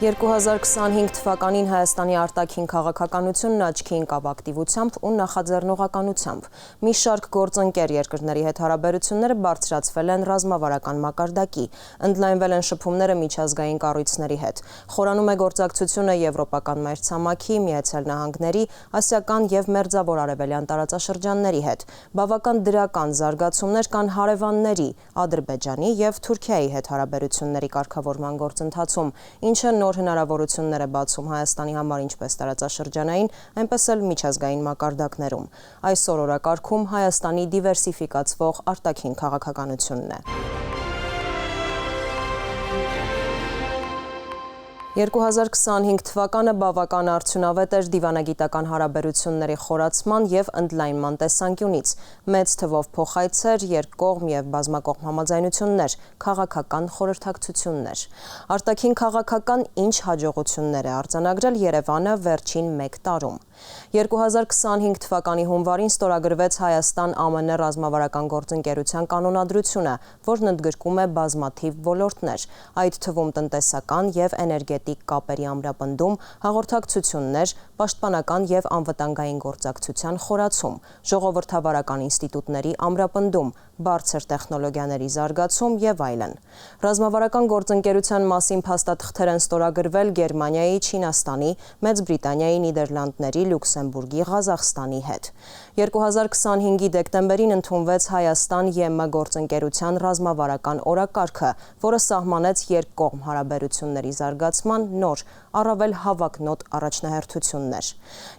2025 թվականին Հայաստանի արտաքին քաղաքականությունն աչքի ընկավ ակտիվությամբ ու նախաձեռնողականությամբ։ Մի շարք գործընկեր երկրների հետ հարաբերությունները բարձրացվել են ռազմավարական մակարդակի, ընդլայնվել են շփումները միջազգային կառույցների հետ։ Խորանում է գործակցությունը եվրոպական մայրցամաքի, Միացյալ Նահանգների, ասիական եւ մերձավոր արևելյան տարածաշրջանների հետ։ Բավական դրական զարգացումներ կան հարևանների, Ադրբեջանի եւ Թուրքիայի հետ հարաբերությունների կարգավորման գործընթացում, ինչը նոր հնարավորություններ է բացում Հայաստանի համար ինչպես տարածաշրջանային, այնպես էլ միջազգային մակարդակներում։ Այսօր օրակարգում Հայաստանի դիվերսիֆիկացվող արտաքին քաղաքականությունն է։ 2025 թվականը բավական արդյունավետ էր դիվանագիտական հարաբերությունների խորացման եւ ընդլայնման տեսանկյունից։ Մեծ թվով փոխայցեր, երկկողմ եւ բազմակողմ համաձայնություններ, քաղաքական խորհրդակցություններ։ Արտաքին քաղաքական ինչ հաջողություններ է արձանագրել Երևանը վերջին 1 տարում։ 2025 թվականի հունվարին ստորագրվեց Հայաստան-ԱՄՆ ռազմավարական գործընկերության կանոնադրությունը, որն ընդգրկում է բազմաթիվ ոլորտներ, այդ թվում տնտեսական եւ էներգետիկ կապերի ամրապնդում, հաղորդակցություններ, պաշտպանական եւ անվտանգային գործակցության խորացում, ժողովրդավարական ինստիտուտների ամրապնդում, բարձր տեխնոլոգիաների զարգացում եւ այլն։ Ռազմավարական գործընկերության մասին փաստաթղթեր են ստորագրվել Գերմանիայի, Չինաստանի, Մեծ Բրիտանիայի, Նիդերլանդների, Լյուքսեմբուրգի, Ղազախստանի հետ։ 2025-ի դեկտեմբերին ընդունվեց Հայաստան-ԵՄ գործընկերության ռազմավարական օրակարգը, որը սահմանեց երկկողմ հարաբերությունների զարգացման նոր, առավել հավակնոտ առաջնահերթություններ։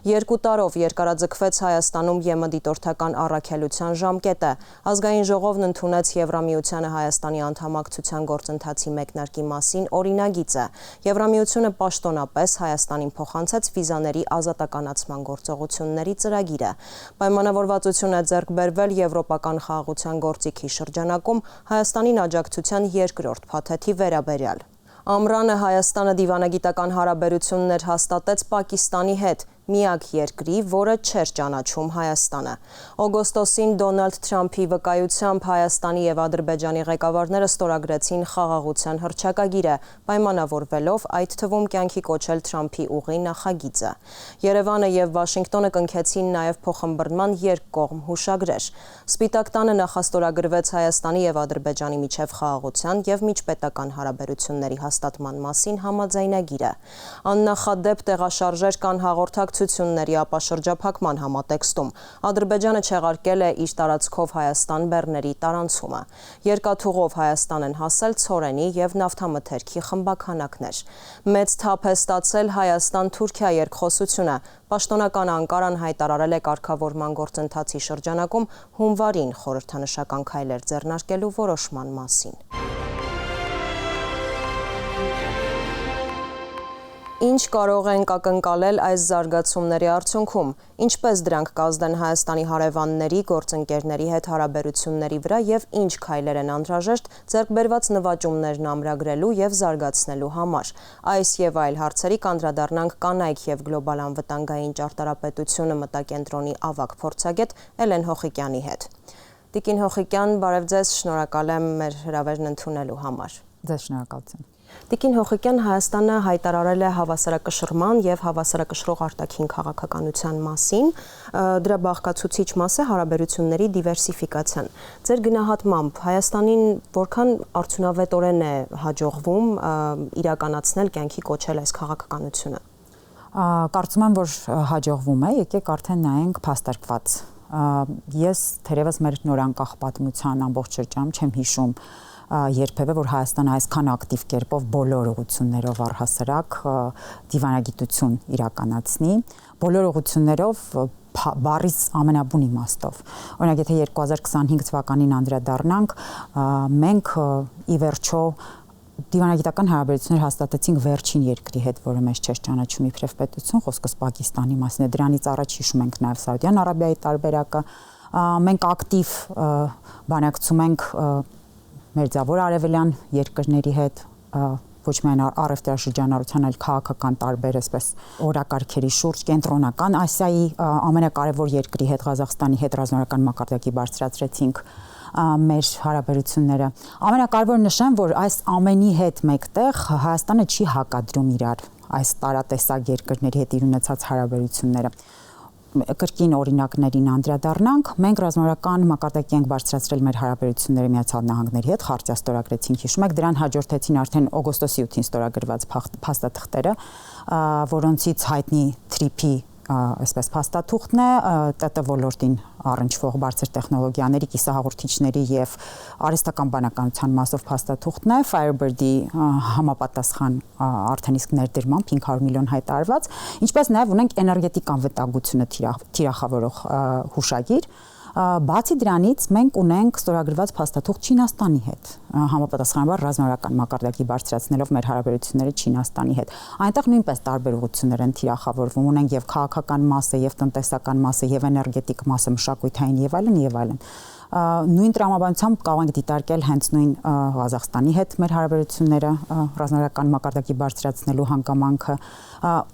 2 տարով երկարաձգվեց Հայաստանում ԵՄ դիտորդական առաքելության ժամկետը, ազգային ժողովն ընդունեց Եվրամիությանը Հայաստանի անդամակցության գործընթացի մեկնարկի մասին օրինագիծը, Եվրամիությունը պաշտոնապես Հայաստանին փոխանցեց վիզաների ազատականացման գործողությունների ծրագիրը։ Պայմանավորվածություն է ձեռք բերվել եվրոպական խաղաղության գործիքի շրջանակում Հայաստանին աջակցության երկրորդ փաթեթի վերաբերյալ։ Ամռանը Հայաստանը դիվանագիտական հարաբերություններ հաստատեց Պակիստանի հետ, միակ երկրի, որը չէր ճանաչում Հայաստանը։ Օգոստոսին Դոնալդ Թրամփի վկայությամբ Հայաստանի եւ Ադրբեջանի ղեկավարները ստորագրեցին խաղաղության հռչակագիրը, պայմանավորվելով այդ թվում կյանքի կոչել Թրամփի ուղի նախագիծը։ Երևանը եւ Վաշինգտոնը կնքեցին նաեւ փոխըմբռնման երկկողմ հուշագրեր։ Սպիտակ տանը նախաստորագրվեց Հայաստանի եւ Ադրբեջանի միջև խաղաղության եւ միջպետական հարաբերությունների հաստատման մասին համաձայնագիրը։ Աննախադեպ տեղաշարժեր կան հաղորդակցությունների ապաշրջափակման համատեքստում։ Ադրբեջանը չեղարկել է իր տարածքով Հայաստան-Բեռների տարանցումը։ Երկաթուղով Հայաստան են հասել ցորենի եւ նավթամթերքի խմբաքանակներ։ Մեծ թափ է ստացել Հայաստան-Թուրքիա երկխոսությունը։ Պաշտոնական Անկարան հայտարարել է կարգավորման գործընթացի շրջանակում հունվարին խորհրդանշական քայլեր ձեռնարկելու որոշման մասին։ Ինչ կարող ենք ակնկալել այս զարգացումների արդյունքում, ինչպես դրանք կազդեն Հայաստանի հարևանների, գործընկերների հետ հարաբերությունների վրա եւ ինչ քայլեր են անհրաժեշտ ձեռքբերված նվաճումներն ամրագրելու եւ զարգացնելու համար։ Այս եւ այլ հարցերի կանդրադառնանք կանայք եւ գլոբալ անվտանգային ճարտարապետությունը մտակենտրոնի ավագ փորձագետ Էլեն Հոխիկյանի հետ։ Տիկին Հոխիկյան, բարև ձեզ, շնորհակալ եմ մեր հրավերն ընդունելու համար։ Ձեզ շնորհակալություն։ Տիկին Հոխիկյան, Հայաստանը հայտարարել է հավասարակշռման եւ հավասարակշռող արտաքին քաղաքականության մասին, դրա բաղկացուցիչ մաս է հարաբերությունների դիվերսիֆիկացիան։ Ձեր գնահատմամբ Հայաստանին որքան արդյունավետորեն է հաջողվում իրականացնել կյանքի կոչել այս քաղաքականությունը։ Կարծում եմ, որ հաջողվում է, եկեք արդեն նայենք փաստարկված։ Ես թերևս մեր նորանկախ պատմության ամբողջ շրջանում չեմ հիշում երբևէ, որ Հայաստանը այսքան ակտիվ կերպով բոլոր ուղղություններով առհասարակ դիվանագիտություն իրականացնի, բոլոր ուղղություններով բառից ամենաբուն իմաստով։ Օրինակ, եթե 2025 թվականին անդրադառնանք, մենք ի վերջո դիվանագիտական հարաբերություններ հաստատեցինք վերջին երկրի հետ, որը մեզ չէր ճանաչում իբրև պետություն, խոսքս Պակիստանի մասին է, դրանից առաջ հիշում ենք նաև Սաուդյան Արաբիայի տարբերակը։ Մենք ակտիվ բանակցում ենք մերձավոր արևելյան երկրների հետ, ոչ միայն առևտրաշրջանառության, այլ քաղաքական տարբեր այսպես օրակարգերի շուրջ, կենտրոնական Ասիայի ամենակարևոր երկրի հետ, Ղազախստանի հետ ռազմական մակարդակի բարձրացրեցինք մեր հարաբերությունները։ Ամենակարևորը նշեմ, որ այս ամենի հետ մեկտեղ Հայաստանը չի հակադրում իրար այս տարատեսակ երկրների հետ իր ունեցած հարաբերությունները։ Կրկին օրինակներին անդրադառնանք, մենք ռազմավարական մակարդակի ենք բարձրացրել մեր հարաբերությունները Միացյալ Նահանգների հետ, Խարտիա ստորագրեցինք, հիշում եք, դրան հաջորդեցին արդեն օգոստոսի 8-ին ստորագրված փաստաթղթերը, որոնցից հայտնի TRIP-ի այսպես փաստաթուղթն է, ՏՏ ոլորտին առնչվող բարձր տեխնոլոգիաների, կիսահաղորդիչների եւ արհեստական բանականության մասով փաստաթուղթն է, Firebird-ի համապատասխան արդեն իսկ ներդրմամբ 500 միլիոն հայտարարված, ինչպես նաեւ ունենք էներգետիկ անվտանգությունը թիրախավորող հուշագիր։ Բացի դրանից մենք ունենք ստորագրված փաստաթուղթ Չինաստանի հետ, համապատասխանաբար ռազմավարական մակարդակի բարձրացնելով մեր հարաբերությունները Չինաստանի հետ։ Այնտեղ նույնպես տարբեր ուղղություններ են թիրախավորվում, ունենք եւ քաղաքական մասը, եւ տնտեսական մասը, եւ էներգետիկ մասը, մշակութային եւ այլն եւ այլն։ Նույն տրամաբանությամբ կարող ենք դիտարկել հենց նույն Ղազախստանի հետ մեր հարաբերությունները ռազմավարական մակարդակի բարձրացնելու հանգամանքը,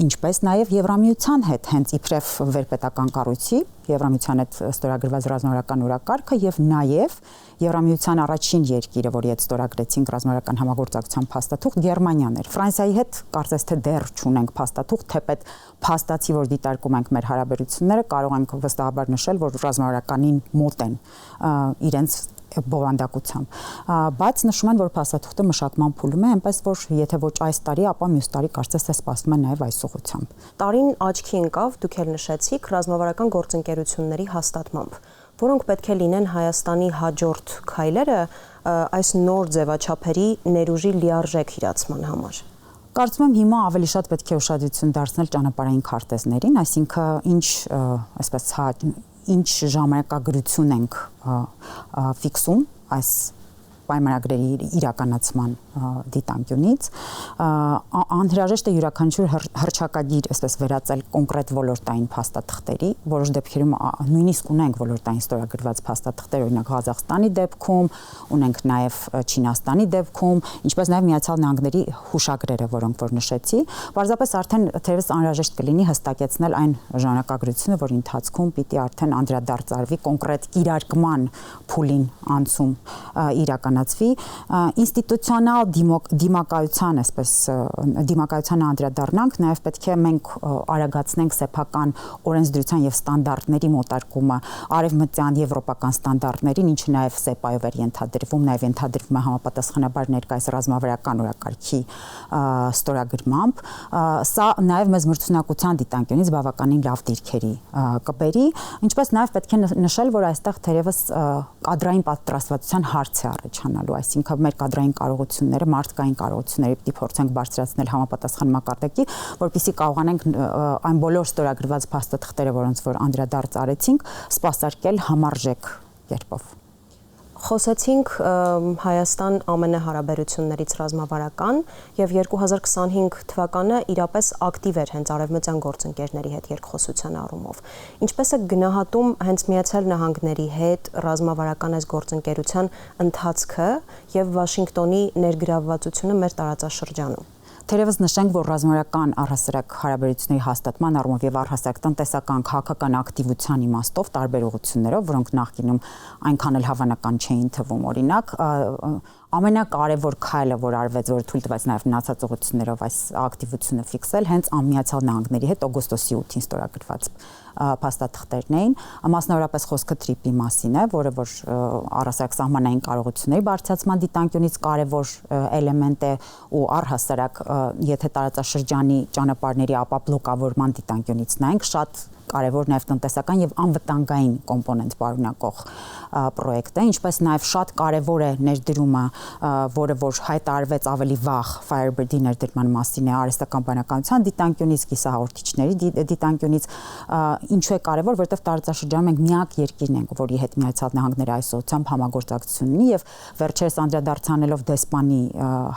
ինչպես նաև Եվրամիության հետ հենց իբրև վերպետական կառույցի Եվրամիության հետ ստորագրված ռազմավարական օրակարգը եւ նաև Եվրամիության առաջին երկիրը, որի հետ ստորագրեցինք ռազմավարական համագործակցության փաստաթուղթ, Գերմանիան էր։ Ֆրանսիայի հետ կարծես թե դեռ չունենք փաստաթուղթ, թեպետ փաստացի, որ դիտարկում ենք մեր հարաբերությունները, կարող ենք վստահաբար նշել, որ ռազմավարականին մոտ են իրենց բովանդակությամբ, բայց նշում են, որ փաստաթուղթը մշակման փուլում է, այնպես որ եթե ոչ այս տարի, ապա մյուս տարի կարծես թե սպասվում է նաև այս ուղղությամբ։ Տարին աչքի ընկավ, դուք էլ նշեցիք, ռազմավարական գործընկերությունների հաստատմամբ, որոնք պետք է լինեն Հայաստանի հաջորդ քայլերը այս նոր ձևաչափերի ներուժի լիարժեք իրացման համար։ Կարծում եմ հիմա ավելի շատ պետք է ուշադրություն դարձնել ճանապարհային քարտեզներին, այսինքն ինչ ժամանակագրություն ենք ֆիքսում այս պայմանագրերի իրականացման դիտանկյունից, անհրաժեշտ է յուրաքանչյուր հռչակագիր, այսպես վերածել կոնկրետ ոլորտային փաստաթղթերի, որոշ դեպքերում նույնիսկ ունենք ոլորտային ստորագրված փաստաթղթեր, օրինակ Ղազախստանի դեպքում, ունենք նաև Չինաստանի դեպքում, ինչպես նաև Միացյալ Նահանգների հուշագրերը, որոնք որ նշեցի, պարզապես արդեն թերևս անհրաժեշտ կլինի հստակեցնել այն ժամանակագրությունը, որի ընթացքում պիտի արդեն անդրադարձ արվի կոնկրետ կիրարկման փուլին անցում իրականացվի, ինստիտուցիոնալ դիմակայության, այսպես դիմակայության անդրադառնանք, նաև պետք է մենք արագացնենք սեփական օրենսդրության եւ ստանդարտների մոտարկումը արևմտյան եվրոպական ստանդարտներին, ինչը նաև SEPA-ով էր ենթադրվում, նաև ենթադրվում է համապատասխանաբար ներկայիս ռազմավարական օրակարգի ստորագրմամբ, սա նաև մեծ մրցունակության դիտանկյունից բավականին լավ դիրքերի կբերի, ինչպես նաև պետք է նշել, որ այստեղ թերևս կադրային պատրաստվածության հարց է առաջանալու, այսինքն մեր կադրային կարողությունները, մարդկային կարողությունները պիտի փորձենք բարձրացնել համապատասխան մակարդակի, որպեսզի կարողանանք այն բոլոր ստորագրված փաստաթղթերը, որոնց որ անդրադարձ արեցինք, սպասարկել համարժեք կերպով։ Խոսեցինք Հայաստան-ԱՄՆ հարաբերություններից ռազմավարական եւ 2025 թվականը իրապես ակտիվ էր հենց արևմտյան գործընկերների հետ երկխոսության առումով։ Ինչպես է գնահատում հենց Միացյալ Նահանգների հետ ռազմավարական այս գործընկերության ընթացքը եւ Վաշինգտոնի ներգրավվածությունը մեր տարածաշրջանում։ Թերևս նշենք, որ ռազմավարական առհասարակ հարաբերությունների հաստատման առումով եւ առհասարակ տնտեսական քաղաքական ակտիվության իմաստով տարբեր ուղղություններով, որոնք նախկինում այնքան էլ հավանական չէին թվում, օրինակ ամենակարևոր քայլը, որ արվեց, որ թույլ տվեց նաև մնացած ուղղություններով այս ակտիվությունը ֆիքսել, հենց Միացյալ Նահանգների հետ օգոստոսի 8-ին ստորագրված փաստաթղթերն էին, մասնավորապես խոսքը TRIP-ի մասին է, որը որ առհասարակ սահմանային կարողությունների բարձրացման դիտանկյունից կարևոր էլեմենտ է ու առհասարակ եթե տարածաշրջանի ճանապարհների ապա բլոկավորման դիտանկյունից նայենք, շատ կարևոր նաև տնտեսական եւ անվտանգային կոմպոնենտ պարունակող պրոյեկտ է, ինչպես նաև շատ կարևոր է ներդրումը, որը որ հայտարարվեց ավելի վաղ Firebird-ի ներդրման մասին է արհեստական բանականության դիտանկյունից, կիսահաղորդիչների դիտանկյունից, ինչու է կարևոր, որովհետև տարածաշրջանում մենք միակ երկիրն ենք, որի հետ Միացյալ Նահանգները այս ուղղությամբ համագործակցություն ունի եւ վերջերս անդրադարձանելով դեսպանի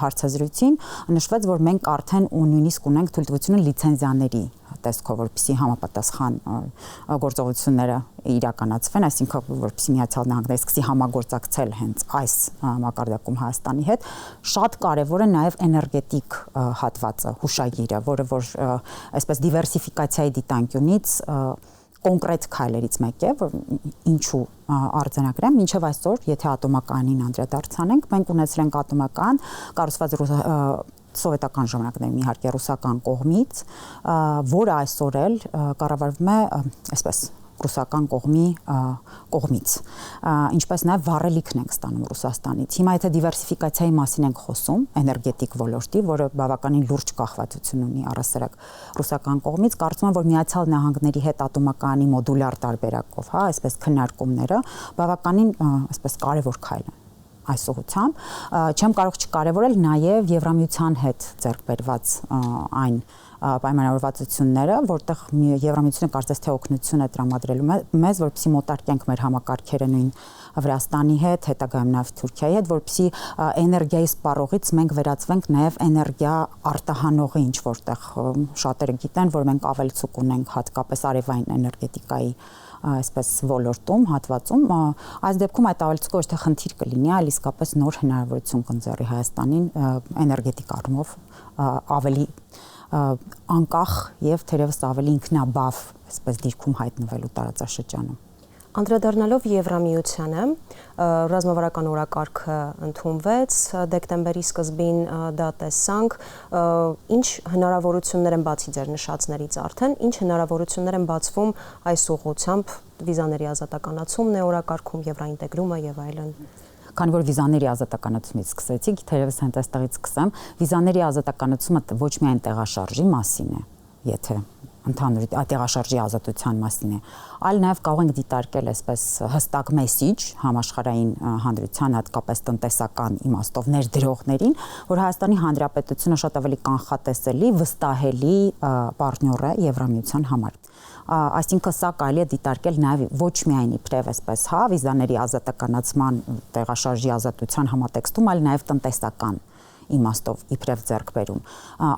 հարցազրույցին նշվեց, որ մենք արդեն նույնիսկ ունենք թույլտվությունը լիցենզիաների տեսքով, որպեսզի համապատասխան գործողությունները իրականացվեն, այսինքն որպեսզի Միացյալ Նահանգները սկսի համագործակցել հենց այս մակարդակում Հայաստանի հետ, շատ կարևոր է նաև էներգետիկ հատվածը, հուշագիրը, որը որ այսպես դիվերսիֆիկացիայի դիտանկյունից կոնկրետ քայլերից մեկը, որ ինչու արձանագրեմ, մինչև այսօր, եթե ատոմականին անդրադարձանենք, մենք ունեցել ենք ատոմական կառուցված սովետական ժամանակներում իհարկե ռուսական կողմից, որը այսօր էլ կառավարվում է այսպես ռուսական կողմից, ինչպես նաև վառելիքն ենք ստանում Ռուսաստանից։ Հիմա եթե դիվերսիֆիկացիայի մասին ենք խոսում, էներգետիկ ոլորտի, որը բավականին լուրջ կախվածություն ունի առասարակ ռուսական կողմից, կարծում եմ, որ Միացյալ Նահանգների հետ ատոմականի մոդուլյար տարբերակով, այսպես քննարկումները բավականին այսպես կարևոր քայլ են այս ուղղությամբ, չեմ կարող չկարևորել նաև Եվրամիության հետ ձեռք բերված այն պայմանավորվածությունները, որտեղ Եվրամիությունը կարծես թե օգնություն է տրամադրելու մեզ, որպեսզի մոտարկենք մեր համակարգերը նույն Վրաստանի հետ, հետագայում նաև Թուրքիայի հետ, որպեսզի էներգիայի սպառողից մենք վերածվենք նաև էներգիա արտահանողի, ինչ որտեղ շատերը գիտեն, որ մենք ավելցուկ ունենք հատկապես արևային էներգետիկայի այսպես ոլորտում, հատվածում, այս դեպքում այդ ավելցուկը ոչ թե խնդիր կլինի, այլ իսկապես նոր հնարավորություն կընձեռի Հայաստանին էներգետիկ առումով ավելի անկախ եւ թերևս ավելի ինքնաբավ այսպես դիրքում հայտնվելու տարածաշրջանում։ Անդրադառնալով Եվրամիությանը, ռազմավարական օրակարգը ընդունվեց, դեկտեմբերի սկզբին դա տեսանք, ինչ հնարավորություններ են բացի ձեր նշածներից արդեն, ինչ հնարավորություններ են բացվում այս ուղղությամբ, վիզաների ազատականացումն է օրակարգում, եվրաինտեգրումը եւ այլն։ Քանի որ վիզաների ազատականացումից սկսեցիք, թերևս հենց այստեղից սկսեմ, վիզաների ազատականացումը ոչ միայն տեղաշարժի մասին է, եթե ընդհանուր տեղաշարժի ազատության մասին է, այլ նաև կարող ենք դիտարկել այսպես հստակ մեսիջ համաշխարհային հանրության, հատկապես տնտեսական իմաստով ներդրողներին, որ Հայաստանի Հանրապետությունը շատ ավելի կանխատեսելի, վստահելի պարտնյոր է Եվրամիության համար։ Այսինքն սա կարելի է դիտարկել նաև ոչ միայն իբրև այսպես վիզաների ազատականացման տեղաշարժի ազատության համատեքստում, այլ նաև տնտեսական իմաստով իբրև ձեռքբերում։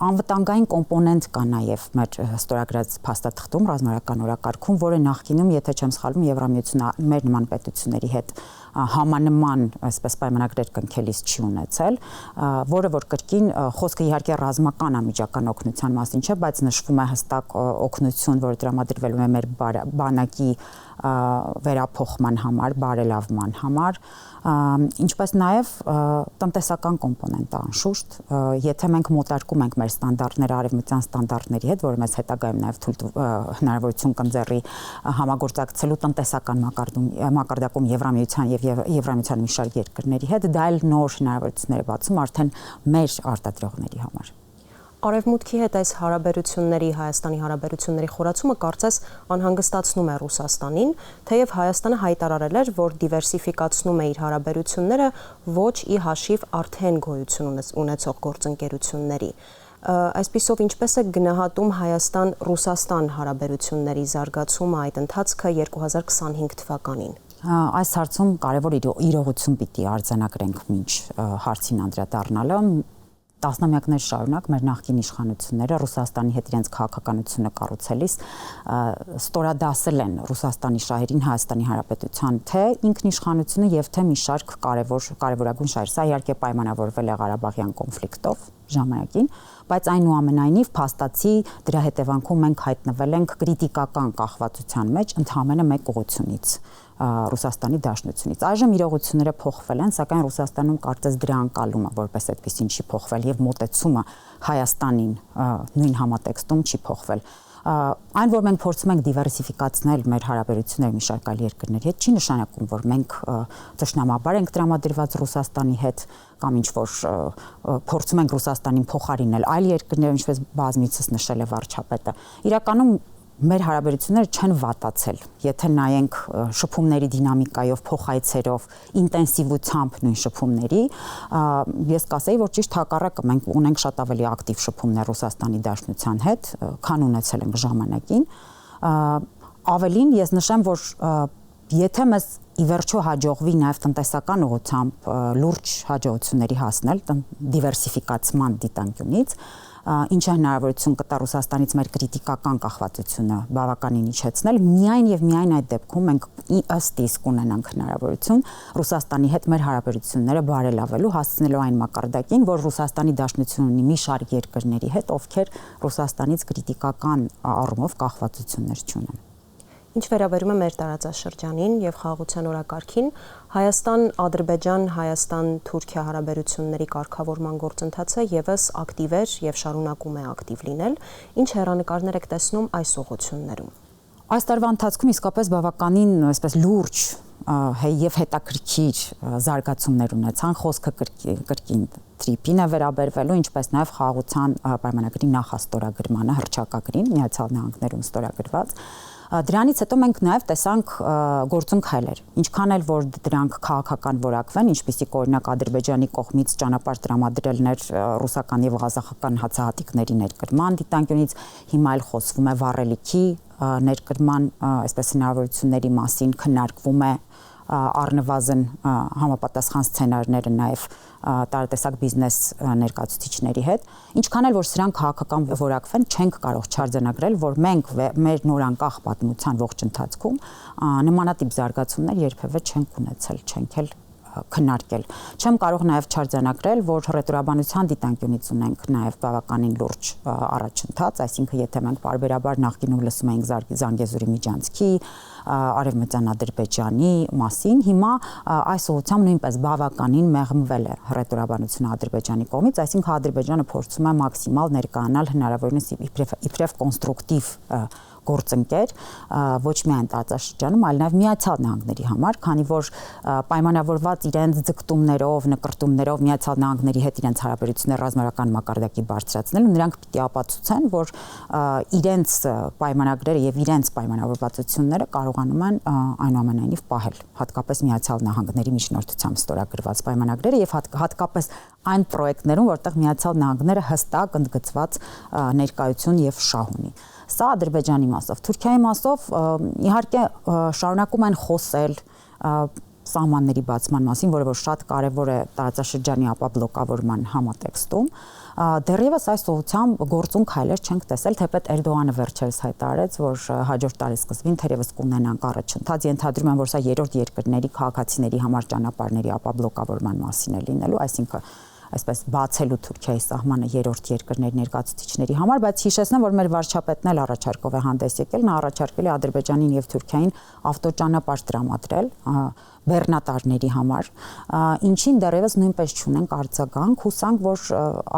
Անվտանգային կոմպոնենտ կա նաև մեր ստորագրած փաստաթղթում ռազմավարական օրակարգում, որը նախկինում, եթե չեմ սխալվում, Եվրամիությունը մեր նման պետությունների հետ համանման այսպես պայմանագրեր կնքելիս չի ունեցել, որը որ կրկին խոսքը իհարկե ռազմական անմիջական օգնության մասին չէ, բայց նշվում է հստակ օգնություն, որը տրամադրվելու է մեր բանակի վերափոխման համար, բարելավման համար, ինչպես նաև տնտեսական կոմպոնենտը անշուշտ, եթե մենք մոտարկում ենք մեր ստանդարտները արևմտյան ստանդարտների հետ, որը մեզ հետագայում նաև հնարավորություն կընձեռի համագործակցելու տնտեսական մակարդակում Եվրամիության եւ Եվրամիության մի շարք երկրների հետ, դա էլ նոր հնարավորություններ է բացում արդեն մեր արտադրողների համար։ Արևմուտքի հետ այս հարաբերությունների, Հայաստանի հարաբերությունների խորացումը կարծես անհանգստացնում է Ռուսաստանին, թեև Հայաստանը հայտարարել էր, որ դիվերսիֆիկացնում է իր հարաբերությունները ոչ ի հաշիվ արդեն գոյություն ունեցող գործընկերությունների։ Այսպիսով ինչպես է գնահատում Հայաստան-Ռուսաստան հարաբերությունների զարգացումը այդ ընթացքը 2025 թվականին։ Այս հարցում կարևոր իրողություն պիտի արձանագրենք մինչ հարցին անդրադառնալը։ Տասնամյակներ շարունակ մեր նախկին իշխանությունները Ռուսաստանի հետ իրենց քաղաքականությունը կառուցելիս ստորադասել են Ռուսաստանի շահերին Հայաստանի Հանրապետության թե ինքնիշխանությունը եւ թե մի շարք կարևորագույն շահեր։ Սա իհարկե պայմանավորվել է Ղարաբաղյան կոնֆլիկտով ժամանակին, բայց այնուամենայնիվ փաստացի դրա հետևանքում մենք հայտնվել ենք կրիտիկական կախվածության մեջ ընդհանրապես մեկ ուղղությունից Ռուսաստանի Դաշնությունից։ Այժմ իրողությունները փոխվել են, սակայն Ռուսաստանում կարծես դրա անկալումը որպես այդպեսին չի փոխվել եւ մոտեցումը Հայաստանին նույն համատեքստում չի փոխվել։ Այն, որ մենք փորձում ենք դիվերսիֆիկացնել մեր հարաբերությունները մի շարք այլ երկրների հետ, չի նշանակում, որ մենք ճշնամաբար ենք տրամադրված Ռուսաստանի հետ կամ ինչ որ փորձում ենք Ռուսաստանին փոխարինել այլ երկրներ, ինչպես բազմիցս նշել է վարչապետը։ Իրականում մեր հարաբերությունները չեն վատացել, եթե նայենք շփումների դինամիկայով, փոխայցերով, ինտենսիվությամբ նույն շփումների, ես կասեի, որ ճիշտ հակառակը մենք ունենք շատ ավելի ակտիվ շփումներ Ռուսաստանի Դաշնության հետ, քան ունեցել ենք ժամանակին։ Ավելին ես նշեմ, որ եթե մեզ ի վերջո հաջողվի նաև տնտեսական ուղղությամբ լուրջ հաջողությունների հասնել դիվերսիֆիկացման դիտանկյունից, ինչը հնարավորություն կտա Ռուսաստանից մեր կրիտիկական կախվածությունը բավականին իջեցնել, միայն եւ միայն այդ դեպքում մենք ըստ իսկ ունենանք հնարավորություն Ռուսաստանի հետ մեր հարաբերությունները բարելավելու, հասցնելու այն մակարդակին, որ Ռուսաստանի Դաշնությունն ունի մի շարք երկրների հետ, ովքեր Ռուսաստանից կրիտիկական առումով կախվածություններ չունեն։ Ինչ վերաբերում է մեր տարածաշրջանին եւ խաղաղության օրակարգին, Հայաստան-Ադրբեջան, Հայաստան-Թուրքիա հարաբերությունների կարգավորման գործընթացը եւս ակտիվ էր եւ շարունակում է ակտիվ լինել։ Ինչ հեռանկարներ եք տեսնում այս ուղղություններում։ Այս տարվա ընթացքում իսկապես բավականին այսպես լուրջ եւ հետաքրքիր զարգացումներ ունեցան խոսքը կրկին տրիպին է վերաբերվելու, ինչպես նաեւ խաղաղության պայմանագրի նախաստորագրմանը, հռչակագրին Միացյալ Նահանգներում ստորագրված։ Դրանից հետո մենք նաև տեսանք գործուն քայլեր, ինչքան էլ որ դրանք քաղաքական որակվեն, ինչպիսիք օրինակ Ադրբեջանի կողմից ճանապարհ տրամադրելներ ռուսական եւ ղազախական հացահատիկների ներկրման դիտանկյունից, հիմա էլ խոսվում է վառելիքի ներկրման այսպես հնարավորությունների մասին, քննարկվում է առնվազն համապատասխան սցենարները նաև տարատեսակ բիզնես ներկայացուցիչների հետ, ինչքան էլ որ սրանք քաղաքական որակվեն, չենք կարող չարձանագրել, որ մենք մեր նորանկախ պատմության ողջ ընթացքում նմանատիպ զարգացումներ երբևէ չենք ունեցել, չենք էլ քննարկել։ Չեմ կարող նաև չարձանագրել, որ հռետորաբանության դիտանկյունից ունենք նաև բավականին լուրջ առաջընթաց, այսինքն եթե մենք բարբերաբար նախկինում լսում էինք Զանգեզուրի միջանցքի, Արևմտյան Ադրբեջանի մասին, հիմա այս ուղղությամբ նույնպես բավականին մեղմվել է հռետորաբանությունը Ադրբեջանի կողմից, այսինքն Ադրբեջանը փորձում է մաքսիմալ ներկայանալ հնարավորինս իբրև կոնստրուկտիվ գործընկեր ոչ միայն տարածաշրջանում, այլ նաև Միացյալ Նահանգների համար, քանի որ պայմանավորված իրենց ձգտումներով, նկրտումներով Միացյալ Նահանգների հետ իրենց հարաբերությունները ռազմական մակարդակի բարձրացնելու, նրանք պիտի ապացուցեն, որ իրենց պայմանագրերը եւ իրենց պայմանավորվածությունները կարողանում են այնուամենայնիվ պահել, հատկապես Միացյալ Նահանգների միջնորդությամբ ստորագրված պայմանագրերը եւ հատկապես այն պրոյեկտներում, որտեղ Միացյալ Նահանգները հստակ ընդգծված ներկայություն եւ շահ ունի։ Սա Ադրբեջանի մասով, Թուրքիայի մասով իհարկե շարունակում են խոսել սահմանների բացման մասին, որը որ շատ կարևոր է տարածաշրջանի ապաբլոկավորման համատեքստում։ Դեռևս այս ուղղությամբ գործուն քայլեր չենք տեսել, թեպետ Էրդողանը վերջերս հայտարարեց, որ հաջորդ տարի սկզբին թերևս կունենանք առաջընթաց, ենթադրում եմ, որ սա երրորդ երկրների քաղաքացիների համար ճանապարհների ապաբլոկավորման մասին է լինելու, այսինքն այսպես բացելու Թուրքիայի սահմանը երրորդ երկրների ներկայացուցիչների համար, բայց հիշեցնեմ, որ մեր վարչապետն էլ առաջարկով է հանդես եկել, նա առաջարկել է Ադրբեջանին եւ Թուրքիային ավտոճանապարհ տրամադրել բեռնատարների համար, ինչին դեռևս նույնպես չունենք արձագանք, հուսանք, որ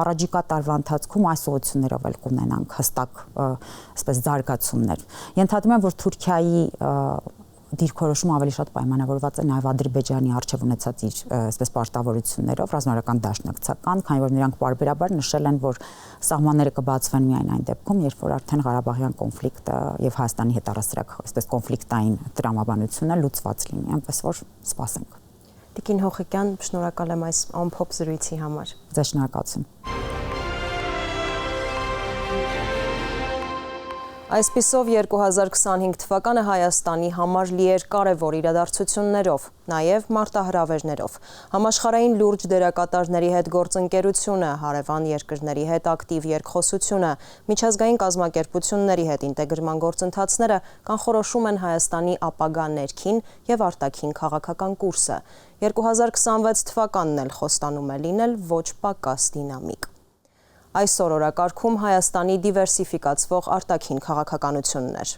առաջիկա տարվա ընթացքում այս ուղղություններով էլ կունենանք հստակ այսպես զարգացումներ։ Ենթադրում եմ, որ Թուրքիայի դիրքորոշումը ավելի շատ պայմանավորված է նաև Ադրբեջանի արչև ունեցած իր այսպես պարտավորություններով, ռազմական դաշնակցական, քանի որ նրանք բարբերաբար նշել են, որ սահմանները կբացվեն միայն այն դեպքում, երբ որ արդեն Ղարաբաղյան կոնֆլիկտը եւ Հայաստանի հետ առասարակ այսպես կոնֆլիկտային տրամաբանությունը լուծված լինի, այնպես որ սպասենք։ Տիկին Հոխիկյան, շնորհակալ եմ այս ամփոփ զրույցի համար։ Ձեզ շնորհակալություն։ Այսպիսով 2025 թվականը Հայաստանի համար լի էր կարևոր իրադարձություններով, նաև մարտահրավերներով։ Համաշխարհային լուրջ դերակատարների հետ գործընկերությունը, հարևան երկրների հետ ակտիվ երկխոսությունը, միջազգային կազմակերպությունների հետ ինտեգրման գործընթացները կանխորոշում են Հայաստանի ապագա ներքին եւ արտաքին քաղաքական կուրսը։ 2026 թվականն էլ խոստանում է լինել ոչ պակաս դինամիկ։ Այսօր օրակարգում Հայաստանի դիվերսիֆիկացվող արտաքին քաղաքականություններ։